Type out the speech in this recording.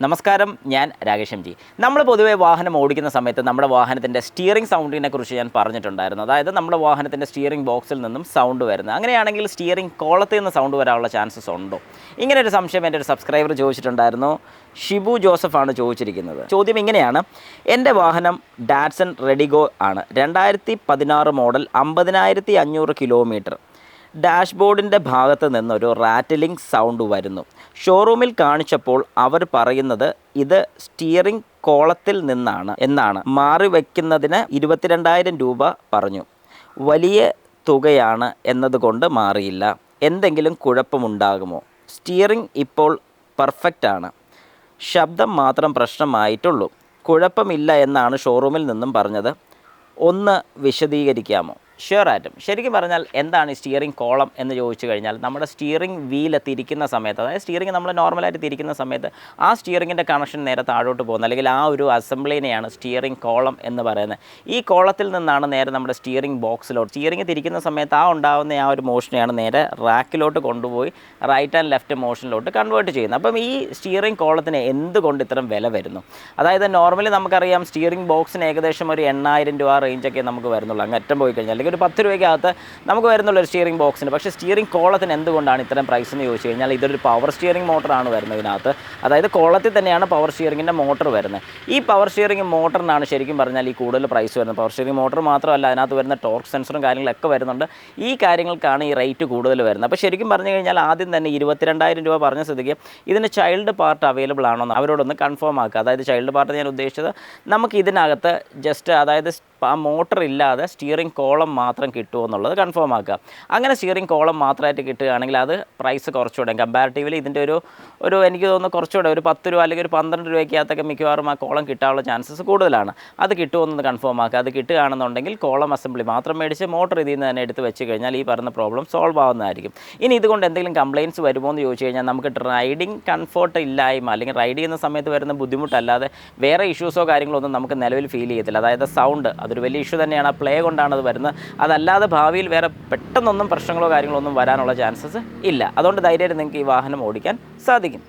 നമസ്കാരം, ഞാൻ Rakesh M G. നമ്മൾ പൊതുവേ വാഹനം ഓടിക്കുന്ന സമയത്ത് നമ്മുടെ വാഹനത്തിൻ്റെ സ്റ്റിയറിംഗ് സൗണ്ടിനെ കുറിച്ച് ഞാൻ പറഞ്ഞിട്ടുണ്ടായിരുന്നു. അതായത് നമ്മുടെ വാഹനത്തിൻ്റെ സ്റ്റിയറിംഗ് ബോക്സിൽ നിന്നും സൗണ്ട് വരുന്നത്. അങ്ങനെയാണെങ്കിൽ സ്റ്റിയറിംഗ് കോളത്തിൽ നിന്ന് സൗണ്ട് വരാനുള്ള ചാൻസസ് ഉണ്ടോ? ഇങ്ങനെ ഒരു സംശയം എൻ്റെ ഒരു സബ്സ്ക്രൈബർ ചോദിച്ചിട്ടുണ്ടായിരുന്നു. ഷിബു ജോസഫാണ് ചോദിച്ചിരിക്കുന്നത്. ചോദ്യം ഇങ്ങനെയാണ്: എൻ്റെ വാഹനം ഡാറ്റ്സൺ റെഡിഗോ ആണ്, 2016 മോഡൽ, 50,500 കിലോമീറ്റർ. ഡാഷ്ബോർഡിൻ്റെ ഭാഗത്ത് നിന്നൊരു റാറ്റിലിംഗ് സൗണ്ട് വരുന്നു. ഷോറൂമിൽ കാണിച്ചപ്പോൾ അവർ പറയുന്നത് ഇത് സ്റ്റിയറിംഗ് കോളത്തിൽ നിന്നാണ് എന്നാണ്. മാറി വയ്ക്കുന്നതിന് 22,000 രൂപ പറഞ്ഞു. വലിയ തുകയാണ് എന്നതുകൊണ്ട് മാറിയില്ല. എന്തെങ്കിലും കുഴപ്പമുണ്ടാകുമോ? സ്റ്റിയറിംഗ് ഇപ്പോൾ പെർഫെക്റ്റ് ആണ്, ശബ്ദം മാത്രം പ്രശ്നമായിട്ടുള്ളൂ. കുഴപ്പമില്ല എന്നാണ് ഷോറൂമിൽ നിന്നും പറഞ്ഞത്. ഒന്ന് വിശദീകരിക്കാമോ? ഷുവർ ആയിട്ടും. ശരിക്കും പറഞ്ഞാൽ എന്താണ് ഈ സ്റ്റിയറിംഗ് കോളം എന്ന് ചോദിച്ചു കഴിഞ്ഞാൽ, നമ്മുടെ സ്റ്റിയറിംഗ് വീല് തിരിക്കുന്ന സമയത്ത്, അതായത് സ്റ്റിയറിംഗ് നമ്മൾ നോർമലായിട്ട് തിരിക്കുന്ന സമയത്ത് ആ സ്റ്റിയറിങ്ങിൻ്റെ കണക്ഷൻ നേരെ താഴോട്ട് പോകുന്നത്, അല്ലെങ്കിൽ ആ ഒരു അസംബ്ലിനെയാണ് സ്റ്റിയറിംഗ് കോളം എന്ന് പറയുന്നത്. ഈ കോളത്തിൽ നിന്നാണ് നേരെ നമ്മുടെ സ്റ്റിയറിംഗ് ബോക്സിലോട്ട്, സ്റ്റിയറിംഗ് തിരിക്കുന്ന സമയത്ത് ഉണ്ടാകുന്ന ആ ഒരു മോഷനെയാണ് നേരെ റാക്കിലോട്ട് കൊണ്ടുപോയി റൈറ്റ് ആൻഡ് ലെഫ്റ്റ് മോഷനിലോട്ട് കൺവേർട്ട് ചെയ്യുന്നത്. അപ്പം ഈ സ്റ്റിയറിംഗ് കോളത്തിന് എന്തുകൊണ്ട് ഇത്രയും വില വരുന്നു? അതായത് നോർമലി നമുക്കറിയാം സ്റ്റിയറിംഗ് ബോക്സിന് ഏകദേശം ഒരു 8,000 രൂപ റേഞ്ചൊക്കെ നമുക്ക് വരുന്നുള്ളൂ. അങ്ങ് അറ്റം പോയി കഴിഞ്ഞാൽ ഒരു 10 രൂപയ്ക്കകത്ത് നമുക്ക് വരുന്നുള്ളൊരു സ്റ്റിയറിംഗ് ബോക്സിന്. പക്ഷേ സ്റ്റിയറിംഗ് കോളത്തിന് എന്തുകൊണ്ടാണ് ഇത്രയും പ്രൈസ് എന്ന് ചോദിച്ചു കഴിഞ്ഞാൽ, ഇതൊരു പവർ സ്റ്റിയറിംഗ് മോട്ടറാണ് വരുന്നത് ഇതിനകത്ത്. അതായത് കോളത്തിൽ തന്നെയാണ് പവർ സ്റ്റിയറിങ്ങിൻ്റെ മോട്ടർ വരുന്നത്. ഈ പവർ സ്റ്റിയറിംഗ് മോട്ടറിനാണ് ശരിക്കും പറഞ്ഞാൽ ഈ കൂടുതൽ പ്രൈസ് വരുന്നത്. പവർ സ്റ്റിയറിംഗ് മോട്ടർ മാത്രമല്ല, അതിനകത്ത് വരുന്ന ടോർക്ക് സെൻസറും കാര്യങ്ങളൊക്കെ വരുന്നുണ്ട്. ഈ കാര്യങ്ങൾക്കാണ് ഈ റേറ്റ് കൂടുതൽ വരുന്നത്. അപ്പോൾ ശരിക്കും പറഞ്ഞു കഴിഞ്ഞാൽ ആദ്യം തന്നെ 22,000 രൂപ പറഞ്ഞ സ്ഥിതിക്ക് ഇതിന് ചൈൽഡ് പാർട്ട് അവൈലബിൾ ആണോ എന്ന് അവരോടൊന്ന് കൺഫേം ആക്കുക. അതായത് ചൈൽഡ് പാർട്ട് ഞാൻ ഉദ്ദേശിച്ചത്, നമുക്ക് ഇതിനകത്ത് ജസ്റ്റ് അതായത് ആ മോട്ടർ ഇല്ലാതെ സ്റ്റിയറിംഗ് കോളം മാത്രം കിട്ടുമോ എന്നുള്ളത് കൺഫേം ആക്കുക. അങ്ങനെ സ്റ്റിയറിംഗ് കോളം മാത്രമായിട്ട് കിട്ടുകയാണെങ്കിൽ അത് പ്രൈസ് കുറച്ചുകൂടെ കമ്പാരിറ്റീവ്ലി ഇതിൻ്റെ ഒരു എനിക്ക് തോന്നുന്നു കുറച്ചുകൂടെ ഒരു 10 രൂപ അല്ലെങ്കിൽ ഒരു 12 രൂപയ്ക്കകത്തൊക്കെ മിക്കവാറും ആ കോളം കിട്ടാനുള്ള ചാൻസസ് കൂടുതലാണ്. അത് കിട്ടുമെന്നത് കൺഫേം ആക്കുക. അത് കിട്ടുകയാണെന്നുണ്ടെങ്കിൽ കോളം അസംബ്ലി മാത്രം മേടിച്ച് മോട്ടർ ഇതിൽ നിന്ന് തന്നെ എടുത്ത് വെച്ച് കഴിഞ്ഞാൽ ഈ പറഞ്ഞ പ്രോബ്ലം സോൾവ് ആവുന്നതായിരിക്കും. ഇനി ഇതുകൊണ്ട് എന്തെങ്കിലും കംപ്ലയിൻറ്റ്സ് വരുമോ എന്ന് ചോദിച്ചു കഴിഞ്ഞാൽ, നമുക്ക് റൈഡിങ് കംഫർട്ട് ഇല്ലായ്മ അല്ലെങ്കിൽ റൈഡ് ചെയ്യുന്ന സമയത്ത് വരുന്ന ബുദ്ധിമുട്ടല്ലാതെ വേറെ ഇഷ്യൂസോ കാര്യങ്ങളോ ഒന്നും നമുക്ക് നിലവിൽ ഫീൽ ചെയ്യത്തില്ല. അതായത് സൗണ്ട് അതൊരു വലിയ ഇഷ്യൂ തന്നെയാണ്. ആ പ്ലേ കൊണ്ടാണ് അത് വരുന്നത്. അതല്ലാതെ ഭാവിയിൽ വേറെ പെട്ടെന്നൊന്നും പ്രശ്നങ്ങളോ കാര്യങ്ങളോ ഒന്നും വരാനുള്ള ചാൻസസ് ഇല്ല. അതുകൊണ്ട് ധൈര്യമായിട്ട് നിങ്ങൾക്ക് ഈ വാഹനം ഓടിക്കാൻ സാധിക്കും.